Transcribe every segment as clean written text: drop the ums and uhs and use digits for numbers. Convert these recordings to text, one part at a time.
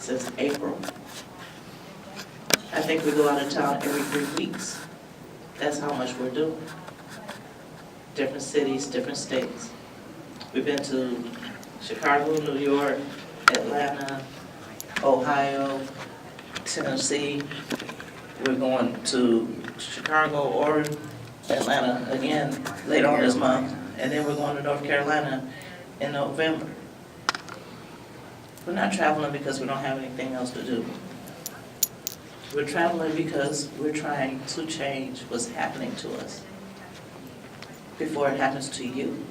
since April. I think we go out of town every 3 weeks. That's how much we're doing. Different cities, different states. We've been to Chicago, New York, Atlanta, Ohio, Tennessee. We're going to Chicago or Atlanta again later on this month. And then we're going to North Carolina in November. We're not traveling because we don't have anything else to do. We're traveling because we're trying to change what's happening to us before it happens to you.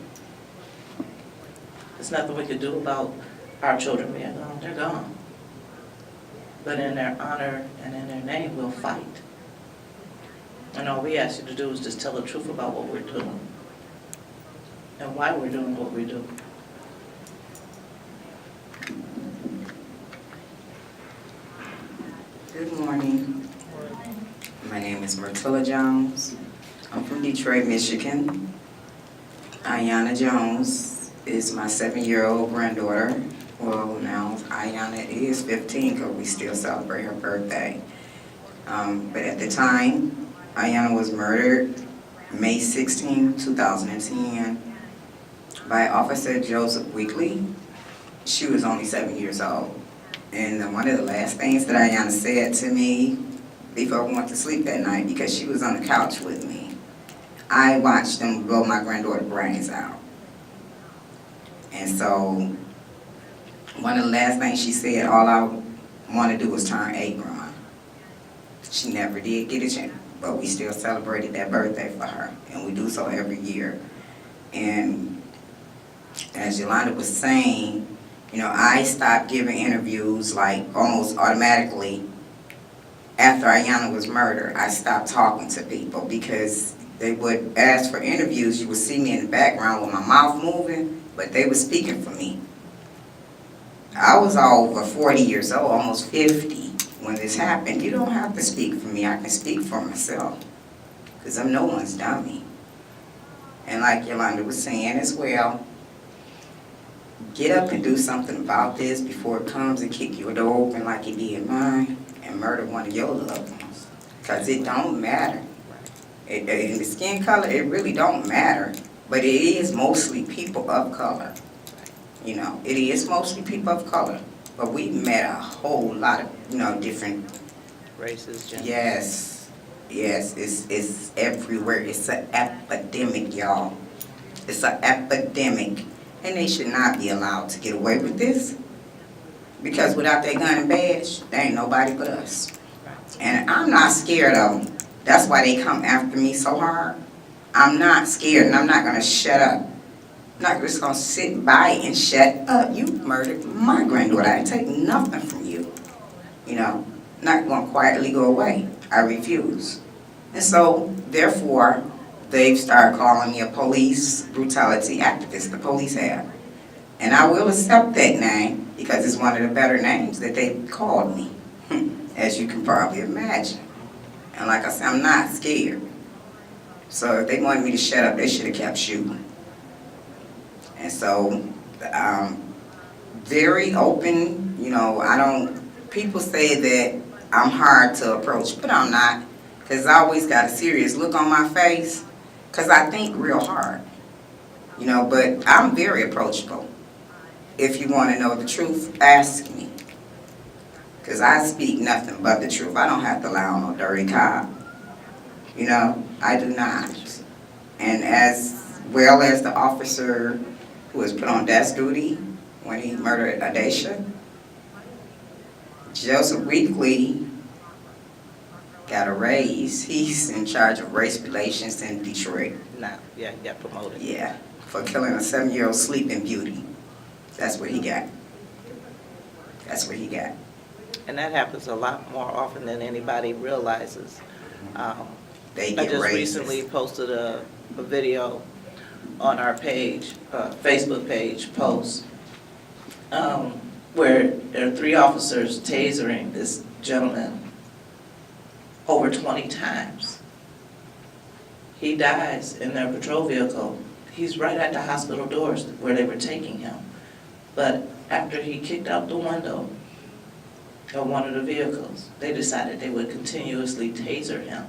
There's nothing we can do about our children being gone. They're gone. But in their honor and in their name, we'll fight. And all we ask you to do is just tell the truth about what we're doing and why we're doing what we do. Good morning. My name is Mertilla Jones. I'm from Detroit, Michigan. Aiyana Jones is my 7-year-old granddaughter. Well, now Aiyana is 15 because we still celebrate her birthday. But at the time, Aiyana was murdered May 16, 2010 by Officer Joseph Weekly. She was only 7 years old. And one of the last things that Aiyana said to me before I went to sleep that night, because she was on the couch with me, I watched them blow my granddaughter's brains out. And so one of the last things she said, all I want to do is turn 8 growing. She never did get a chance, but we still celebrated that birthday for her, and we do so every year. And as Yolanda was saying, you know, I stopped giving interviews like almost automatically after Aiyana was murdered. I stopped talking to people because they would ask for interviews. You would see me in the background with my mouth moving, but they were speaking for me. I was over 40 years old, almost 50, when this happened. You don't have to speak for me. I can speak for myself because I'm no one's dummy. And like Yolanda was saying as well, get up and do something about this before it comes and kick your door open like it did mine and murder one of your loved ones. Because it don't matter. In the skin color, it really don't matter. But it is mostly people of color. You know, it is mostly people of color. But we met a whole lot of, you know, different Races, genders. Yes. Yes, it's everywhere. It's an epidemic, y'all. It's an epidemic. And they should not be allowed to get away with this. Because without their gun and badge, they ain't nobody but us. And I'm not scared of them. That's why they come after me so hard. I'm not scared, and I'm not going to shut up. I'm not just going to sit by and shut up. You murdered my granddaughter. I take nothing from you. You know, not going to quietly go away. I refuse. And so, therefore, they've started calling me a police brutality activist, the police have. And I will accept that name because it's one of the better names that they've called me, as you can probably imagine. And like I said, I'm not scared. So if they wanted me to shut up, they should have kept shooting. And so, very open, you know, people say that I'm hard to approach, but I'm not. Because I always got a serious look on my face. Because I think real hard, you know, but I'm very approachable. If you want to know the truth, ask me. Because I speak nothing but the truth. I don't have to lie on no dirty cop. You know, I do not. And as well as the officer who was put on death duty when he murdered Adaisha, Joseph Weekly got a raise. He's in charge of race relations in Detroit. Now, yeah, he got promoted. Yeah, for killing a 7-year-old sleeping beauty. That's what he got. That's what he got. And that happens a lot more often than anybody realizes. They I get just raises. recently posted a video on our page, Facebook page post, where there are 3 officers tasering this gentleman over 20 times. He dies in their patrol vehicle. He's right at the hospital doors where they were taking him. But after he kicked out the window, of one of the vehicles. They decided they would continuously taser him.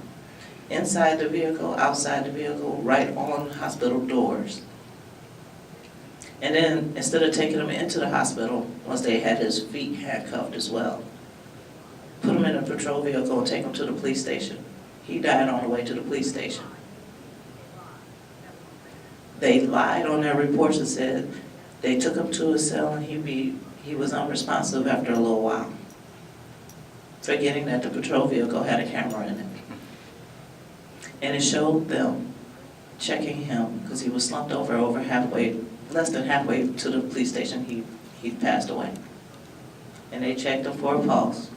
Inside the vehicle, outside the vehicle, right on hospital doors. And then, instead of taking him into the hospital, once they had his feet handcuffed as well, put him in a patrol vehicle and take him to the police station. He died on the way to the police station. They lied on their reports and said they took him to a cell and he was unresponsive after a little while, forgetting that the patrol vehicle had a camera in it. And it showed them checking him because he was slumped over halfway, less than halfway to the police station. He passed away. And they checked him for a pulse.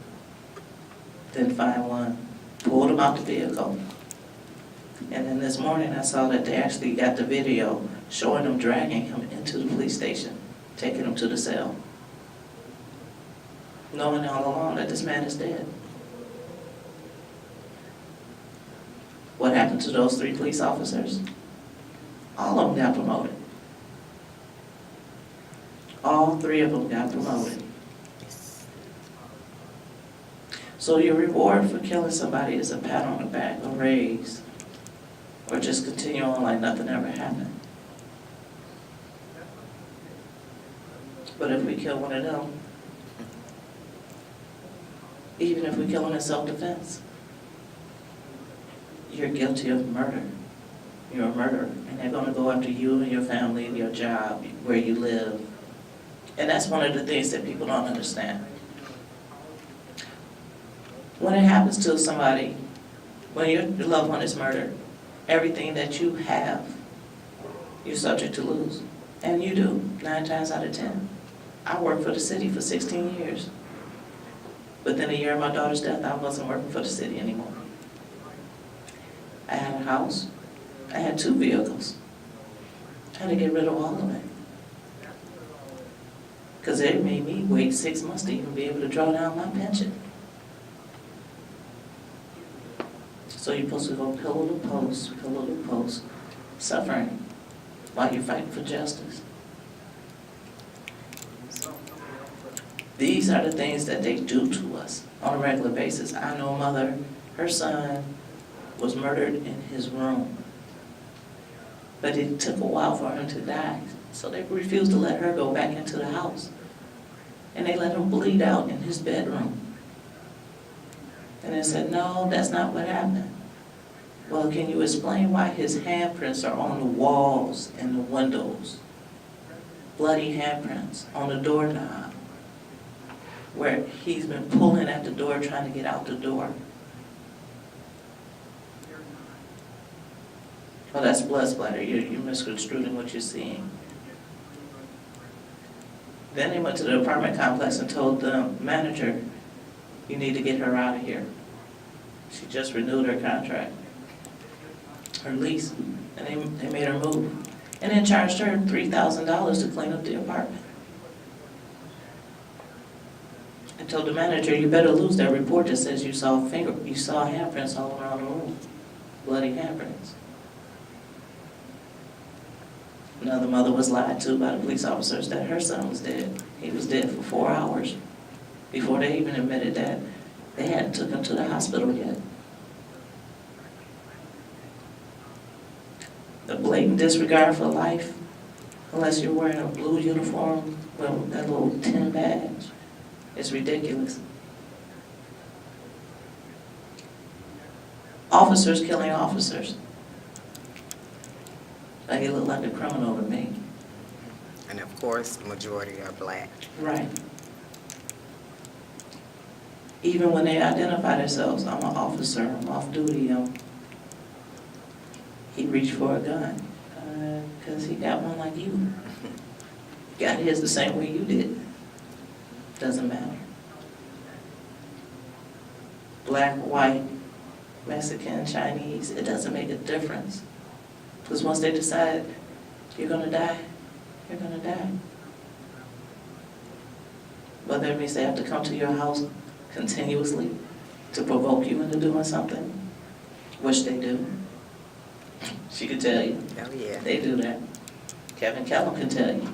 Didn't find one. Pulled him out the vehicle. And then this morning I saw that they actually got the video showing them dragging him into the police station, taking him to the cell, knowing all along that this man is dead. What happened to those 3 police officers? All of them got promoted. All 3 of them got promoted. So your reward for killing somebody is a pat on the back, a raise, or just continue on like nothing ever happened. But if we kill one of them, even if we kill them in self-defense, you're guilty of murder. You're a murderer, and they're going to go after you and your family, your job, where you live. And that's one of the things that people don't understand. When it happens to somebody, when your loved one is murdered, everything that you have, you're subject to lose. And you do, 9 times out of 10. I worked for the city for 16 years. Within a year of my daughter's death, I wasn't working for the city anymore. I had a house. I had 2 vehicles. I had to get rid of all of it. Because they made me wait 6 months to even be able to draw down my pension. So you're supposed to go pillow to post, suffering while you're fighting for justice. These are the things that they do to us on a regular basis. I know a mother, her son was murdered in his room. But it took a while for him to die. So they refused to let her go back into the house. And they let him bleed out in his bedroom. And they said, no, that's not what happened. Well, can you explain why his handprints are on the walls and the windows? Bloody handprints on the doorknob, where he's been pulling at the door trying to get out the door. Well, that's blood splatter. You're misconstruing what you're seeing. Then they went to the apartment complex and told the manager, you need to get her out of here. She just renewed her contract, her lease, and they made her move. And then charged her $3,000 to clean up the apartment. I told the manager, you better lose that report that says you saw handprints all around the room, bloody handprints. Another mother was lied to by the police officers that her son was dead. He was dead for 4 hours before they even admitted that they hadn't took him to the hospital yet. The blatant disregard for life, unless you're wearing a blue uniform with that little tin badge, is ridiculous. Officers killing officers. Like, it looked like a criminal to me. And of course, the majority are black. Right. Even when they identify themselves, I'm an officer, I'm off duty, he reached for a gun, because he got one like you. Got his the same way you did. Doesn't matter. Black, white, Mexican, Chinese, it doesn't make a difference. Because once they decide you're going to die, you're going to die. Whether it means they have to come to your house continuously to provoke you into doing something, which they do. She could tell you. Oh, yeah. They do that. Kevin Kellum can tell you.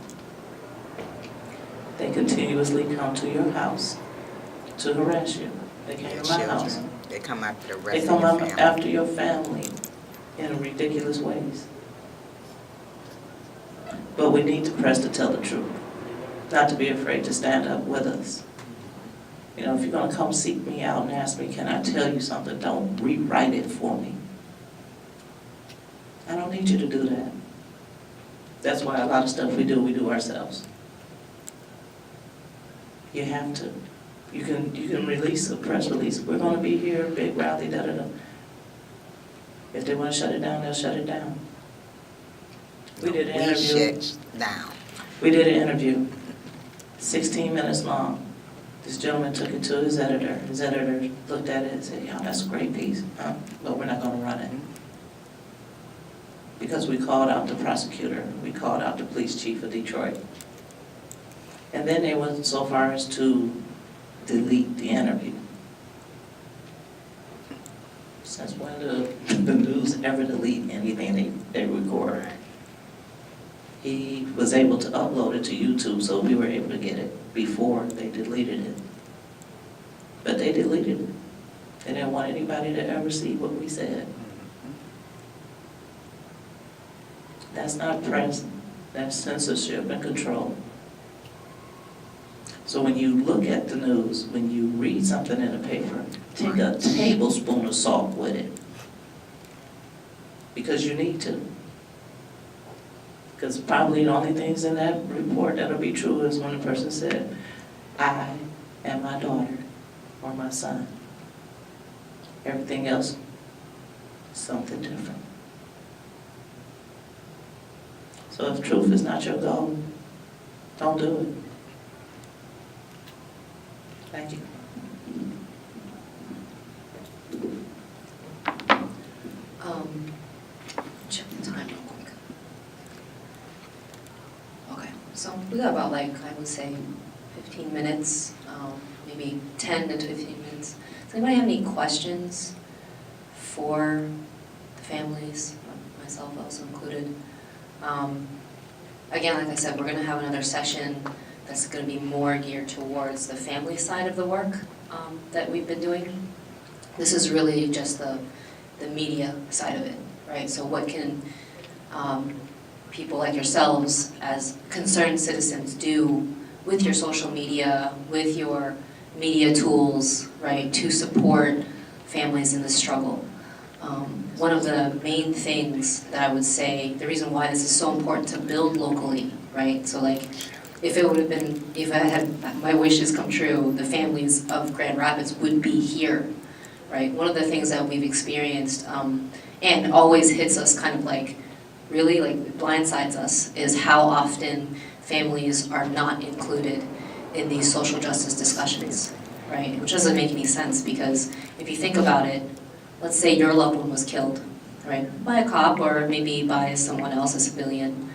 They continuously come to your house to harass you. They came Your to my house. children, they come after the They rest of come your up family. after your family in ridiculous ways. But we need to press to tell the truth, not to be afraid to stand up with us. You know, if you're gonna come seek me out and ask me, can I tell you something, don't rewrite it for me. I don't need you to do that. That's why a lot of stuff we do ourselves. You have to. You can release a press release. We're gonna be here, big rally, da-da-da. If they wanna shut it down, they'll shut it down. We did an interview. Shut down. We did an interview, 16 minutes long. This gentleman took it to his editor. His editor looked at it and said, yeah, that's a great piece, but we're not gonna run it. Because we called out the prosecutor, we called out the police chief of Detroit. And then they went so far as to delete the interview. Since when do the news ever delete anything they record? He was able to upload it to YouTube, so we were able to get it before they deleted it. But they deleted it. They didn't want anybody to ever see what we said. That's not press, that's censorship and control. So when you look at the news, when you read something in the paper, take a tablespoon of salt with it. Because you need to. Because probably the only things in that report that'll be true is when the person said, I and my daughter or my son. Everything else, something different. So if truth is not your goal, don't do it. Thank you. Check the time real quick. Okay, so we got about, like, I would say 15 minutes, maybe 10 to 15 minutes. Does anybody have any questions for the families, myself also included? Again, like I said, we're going to have another session that's going to be more geared towards the family side of the work that we've been doing. This is really just the media side of it, right? So what can people like yourselves as concerned citizens do with your social media, with your media tools, right, to support families in this struggle? One of the main things that I would say, the reason why this is so important to build locally, right? So like, if it would have been, if I had my wishes come true, the families of Grand Rapids would be here, right? One of the things that we've experienced, and always hits us kind of like, really like blindsides us, is how often families are not included in these social justice discussions, right? Which doesn't make any sense, because if you think about it, let's say your loved one was killed, right? By a cop or maybe by someone else, a civilian,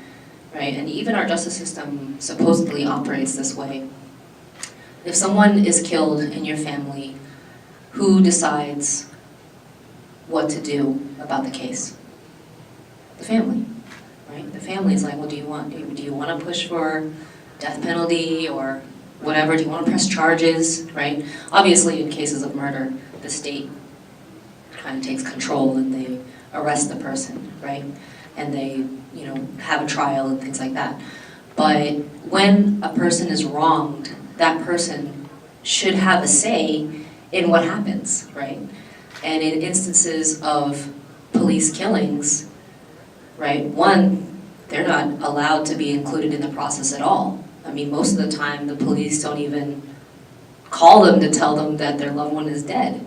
right? And even our justice system supposedly operates this way. If someone is killed in your family, who decides what to do about the case? The family, right? The family is like, well, do you want to push for death penalty or whatever? Do you want to press charges, right? Obviously, in cases of murder, the state kind of takes control and they arrest the person, right? And they, have a trial and things like that. But when a person is wronged, that person should have a say in what happens, right? And in instances of police killings, right, one, they're not allowed to be included in the process at all. I mean, most of the time, the police don't even call them to tell them that their loved one is dead.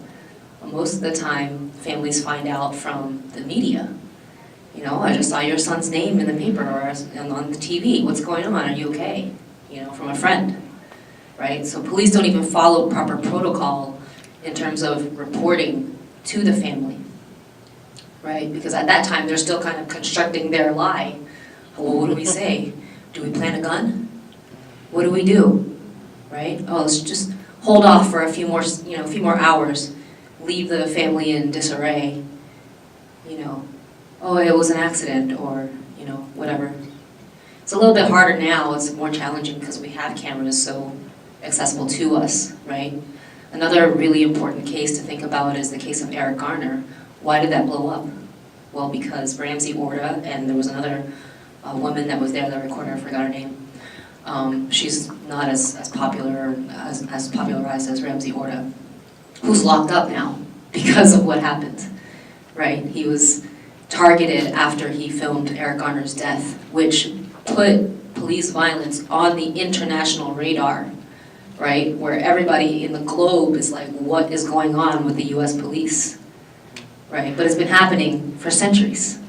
Most of the time, families find out from the media. I just saw your son's name in the paper or on the TV. What's going on? Are you okay? From a friend, right? So police don't even follow proper protocol in terms of reporting to the family, right? Because at that time, they're still kind of constructing their lie. Well, what do we say? Do we plant a gun? What do we do, right? Oh, let's just hold off for a few more hours, leave the family in disarray, oh, it was an accident, or, whatever. It's a little bit harder now, it's more challenging because we have cameras so accessible to us, right? Another really important case to think about is the case of Eric Garner. Why did that blow up? Well, because Ramsey Orta, and there was another woman that was there, the recorder, I forgot her name. She's not as popular, as popularized as Ramsey Orta, who's locked up now because of what happened, right? He was targeted after he filmed Eric Garner's death, which put police violence on the international radar, right? Where everybody in the globe is like, what is going on with the US police, right? But it's been happening for centuries,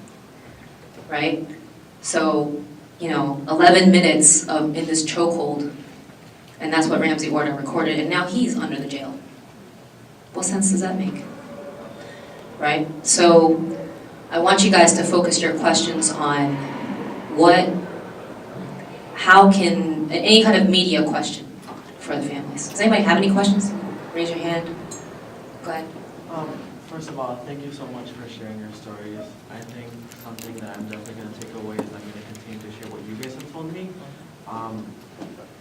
right? So, 11 minutes in this chokehold, and that's what Ramsey Orta recorded, and now he's under the jail. What sense does that make? Right? So, I want you guys to focus your questions on how can, any kind of media question for the families. Does anybody have any questions? Raise your hand. Go ahead. First of all, thank you so much for sharing your stories. I think something that I'm definitely going to take away is I'm going to continue to share what you guys have told me.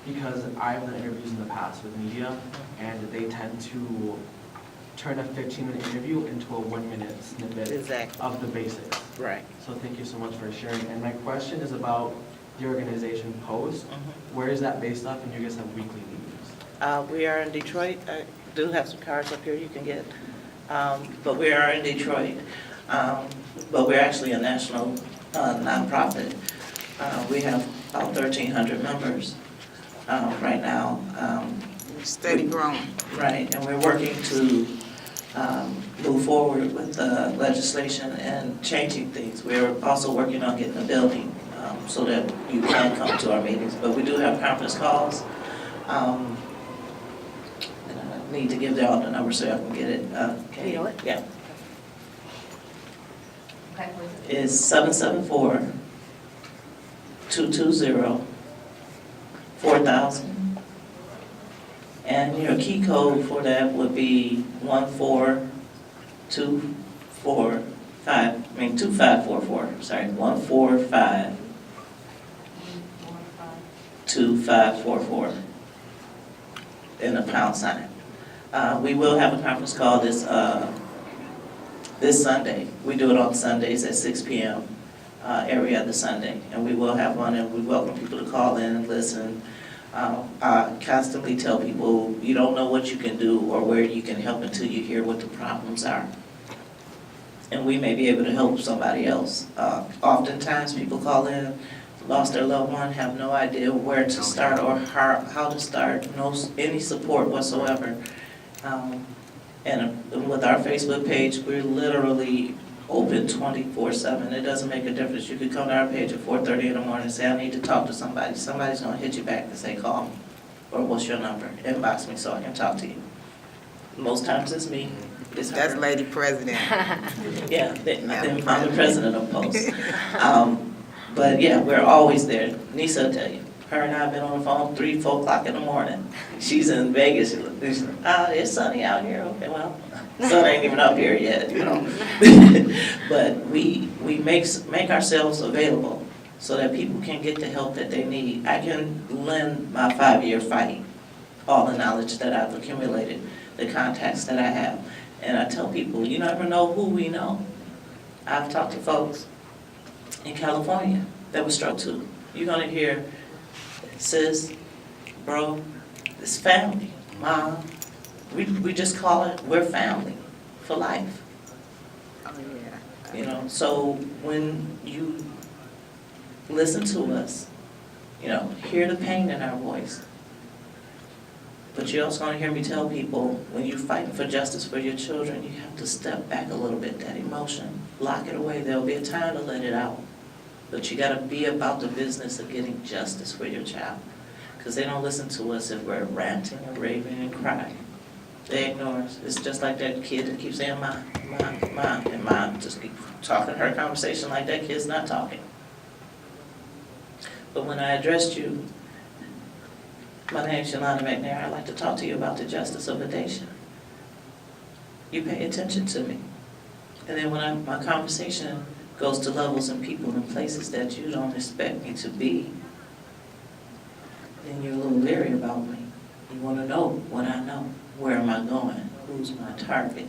Because I've done interviews in the past with media, and they tend to turn a 15-minute interview into a 1-minute snippet of the basics. Right. So thank you so much for sharing. And my question is about the organization Post. Where is that based off, and you guys have weekly meetings? We are in Detroit. I do have some cards up here you can get. But we are in Detroit. But we're actually a national nonprofit. We have about 1,300 members right now. Steady growing. Right, and we're working to move forward with the legislation and changing things. We're also working on getting a building so that you can come to our meetings. But we do have conference calls. And I need to give y'all the number so I can get it. You know it? Yeah. Okay. It's 774-220-4000. And your key code for that would be 2544, sorry, 145-2544, and a pound sign. We will have a conference call this Sunday. We do it on Sundays at 6 p.m. Every other Sunday, and we will have one, and we welcome people to call in and listen. I constantly tell people, you don't know what you can do or where you can help until you hear what the problems are. And we may be able to help somebody else. Oftentimes people call in, lost their loved one, have no idea where to start or how to start, any support whatsoever. And with our Facebook page, we're literally open 24/7. It doesn't make a difference. You could come to our page at 4:30 in the morning and say, I need to talk to somebody. Somebody's going to hit you back and say, call me. Or what's your number? Inbox me so I can talk to you. Most times it's me. It's her. That's Lady President. Yeah, I'm the president of Post. But yeah, we're always there. Nisa will tell you. Her and I have been on the phone 3, 4 o'clock in the morning. She's in Vegas. She's like, it's sunny out here. Okay, well, sun ain't even up here yet, But we make ourselves available so that people can get the help that they need. I can lend my 5-year fight, all the knowledge that I've accumulated, the contacts that I have. And I tell people, you never know who we know. I've talked to folks in California that were struck too. You're gonna hear, sis, bro, it's family, mom. We just call it, we're family for life. Oh, yeah. So when you listen to us, hear the pain in our voice. But you're also gonna hear me tell people, when you're fighting for justice for your children, you have to step back a little bit, that emotion. Lock it away, there'll be a time to let it out. But you gotta be about the business of getting justice for your child. Because they don't listen to us if we're ranting and raving and crying. They ignore us. It's just like that kid that keeps saying, Mom, Mom, Mom, and Mom just keep talking her conversation like that kid's not talking. But when I addressed you, my name's Yolanda McNair, I'd like to talk to you about the justice of Adaisha. You pay attention to me. And then when my conversation goes to levels and people and places that you don't expect me to be, then you're a little leery about me. You want to know what I know. Where am I going? Who's my target?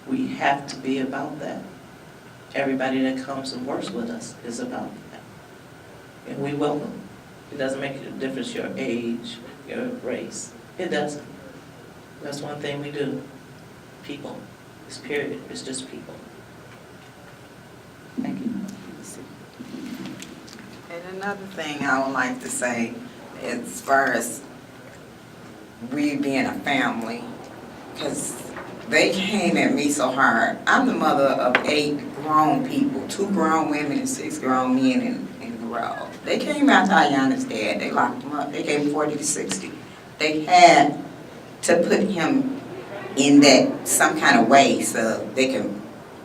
We have to be about that. Everybody that comes and works with us is about that. And we welcome. It doesn't make a difference your age, your race. It doesn't. That's one thing we do. People. It's period. It's just people. Thank you. And another thing I would like to say, as far as we being a family, because they came at me so hard. I'm the mother of 8 grown people, 2 grown women and 6 grown men in a row. They came after Aiyana's dad. They locked him up. They gave him 40 to 60. They had to put him in that some kind of way so they can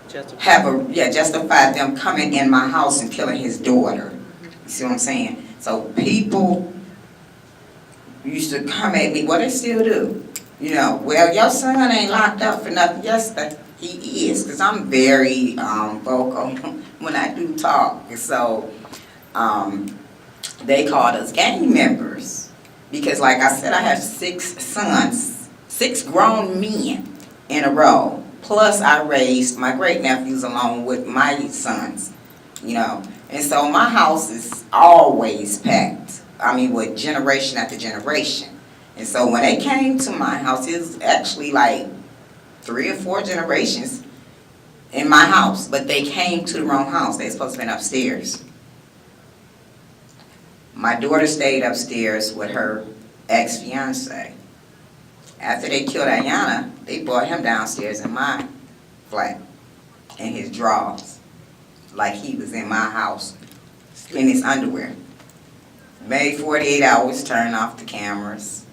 justify them coming in my house and killing his daughter. You see what I'm saying? So people used to come at me, well, they still do. You know, well, your son ain't locked up for nothing. Yes, he is, because I'm very vocal when I do talk. And so they called us gang members because, like I said, I have 6 sons, 6 grown men in a row. Plus, I raised my great-nephews along with my sons, you know. And so my house is always packed. I mean, with generation after generation. And so when they came to my house, it was actually like 3 or 4 generations in my house. But they came to the wrong house. They were supposed to have been upstairs. My daughter stayed upstairs with her ex-fiance. After they killed Aiyana, they brought him downstairs in my flat, in his drawers, like he was in my house, in his underwear. Made 48 hours, turned off the cameras.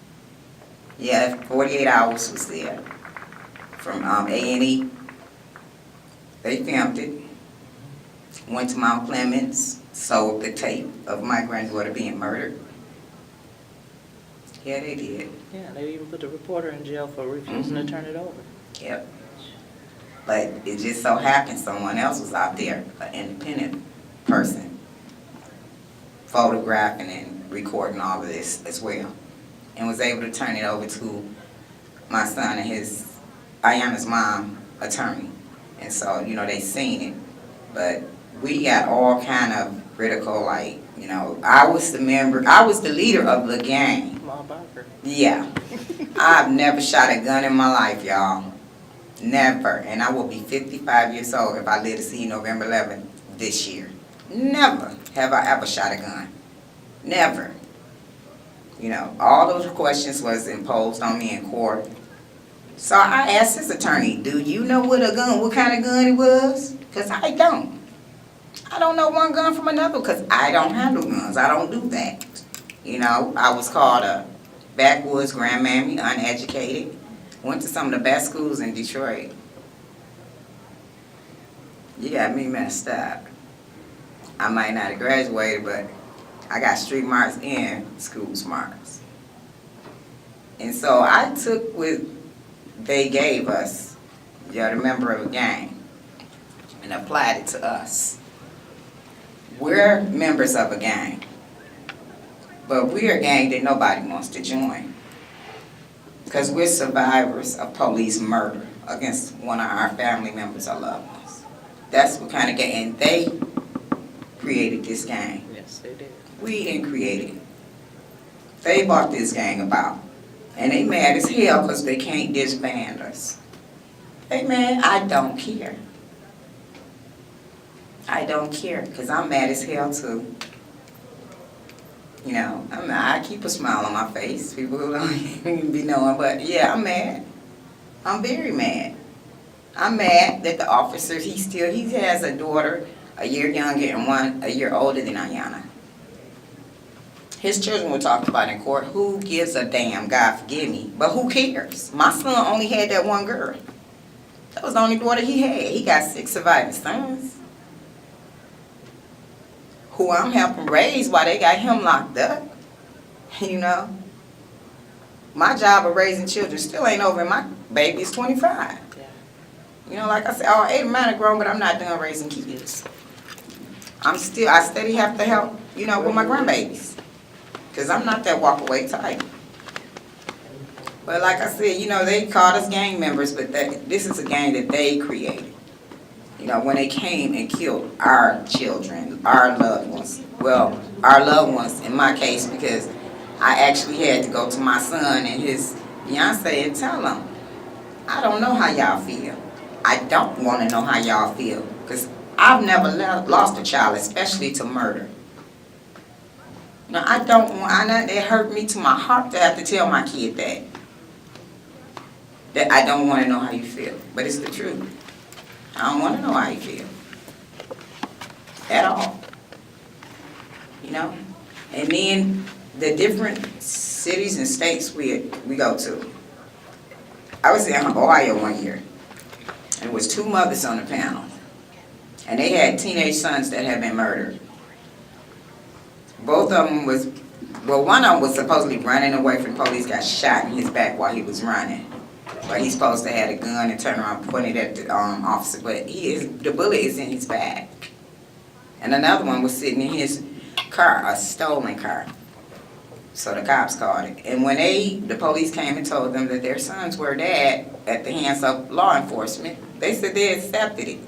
Yeah, 48 hours was there. From A&E, they filmed it. Went to Mount Clemens, sold the tape of my granddaughter being murdered. Yeah, they did. Yeah, they even put the reporter in jail for refusing to turn it over. Yep. But it just so happened someone else was out there, an independent person, photographing and recording all of this as well, and was able to turn it over to my son and his, Aiyana's mom, attorney. And so, you know, they seen it. But we got all kind of critical, like, you know, I was the leader of the gang. Yeah. I've never shot a gun in my life, y'all. Never. And I will be 55 years old if I live to see November 11th this year. Never have I ever shot a gun. Never. You know, all those questions was imposed on me in court. So I asked his attorney, do you know what kind of gun it was? Because I don't. I don't know one gun from another because I don't handle guns. I don't do that. You know, I was called a backwoods grandmammy, uneducated. Went to some of the best schools in Detroit. You got me messed up. I might not have graduated, but I got street smarts and school smarts. And so I took what they gave us, you're the member of a gang, and applied it to us. We're members of a gang, but we're a gang that nobody wants to join because we're survivors of police murder against one of our family members or loved ones. That's what kind of gang, and they created this gang. Yes, they did. We didn't create it. They brought this gang about. And they mad as hell because they can't disband us. Hey man, I don't care. I don't care because I'm mad as hell too. You know, I keep a smile on my face. People don't even be knowing, but yeah, I'm mad. I'm very mad. I'm mad that the officer, he has a daughter a year younger and one a year older than Aiyana. His children were talked about in court. Who gives a damn? God forgive me. But who cares? My son only had that one girl. That was the only daughter he had. He got 6 surviving sons who I'm helping raise while they got him locked up. You know? My job of raising children still ain't over and my baby is 25. Yeah. You know, like I said, all 8 of mine are grown, but I'm not done raising kids. I steady have to help, you know, with my grandbabies. Because I'm not that walk away type. But like I said, you know, they called us gang members, but this is a gang that they created. You know, when they came and killed our children, our loved ones. Well, our loved ones in my case, because I actually had to go to my son and his fiance and tell him, I don't know how y'all feel. I don't want to know how y'all feel, because I've never lost a child, especially to murder. No, I don't want, it hurt me to my heart to have to tell my kid that I don't want to know how you feel, but it's the truth. I don't want to know how you feel at all, you know. And then the different cities and states we go to. I was in Ohio one year, and it was 2 mothers on the panel, and they had teenage sons that had been murdered. Both of them was, well, one of them was supposedly running away from the police, got shot in his back while he was running. But he's supposed to have a gun and turn around and point it at the officer, but the bullet is in his back. And another one was sitting in his car, a stolen car. So the cops called it. And when the police came and told them that their sons were dead at the hands of law enforcement, they said they accepted it.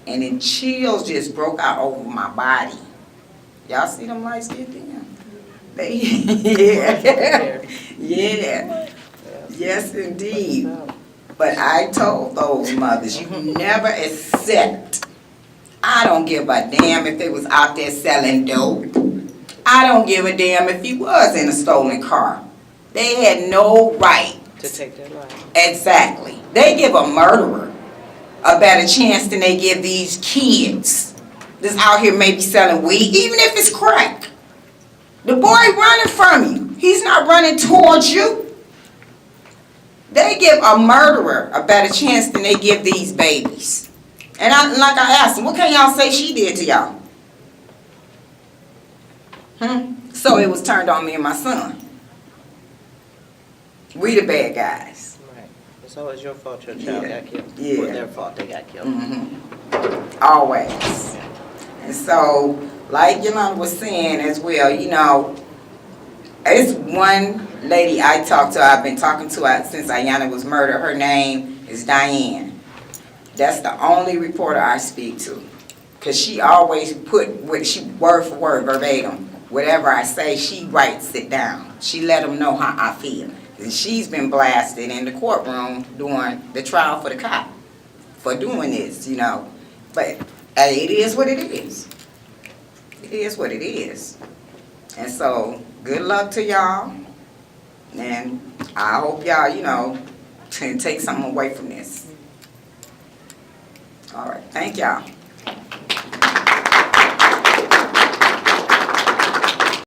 And then chills just broke out over my body. Y'all see them lights get there? They, yeah, yeah. Yes, indeed. But I told those mothers, you never accept. I don't give a damn if they was out there selling dope. I don't give a damn if he was in a stolen car. They had no right To take their life. Exactly. They give a murderer a better chance than they give these kids that's out here maybe selling weed, even if it's crack. The boy running from you, he's not running towards you. They give a murderer a better chance than they give these babies. And like I asked them, what can y'all say she did to y'all? So it was turned on me and my son. We the bad guys. Right. It's always your fault your child got killed. Yeah. Or their fault they got killed. Always. And so, like Yolanda was saying as well, you know, it's one lady I talked to, I've been talking to her since Aiyana was murdered. Her name is Diane. That's the only reporter I speak to. Because she always put, word for word, verbatim, whatever I say, she writes it down. She let them know how I feel. And she's been blasted in the courtroom during the trial for the cop for doing this, you know. But it is what it is. It is what it is. And so, good luck to y'all. And I hope y'all, you know, take something away from this. All right. Thank y'all.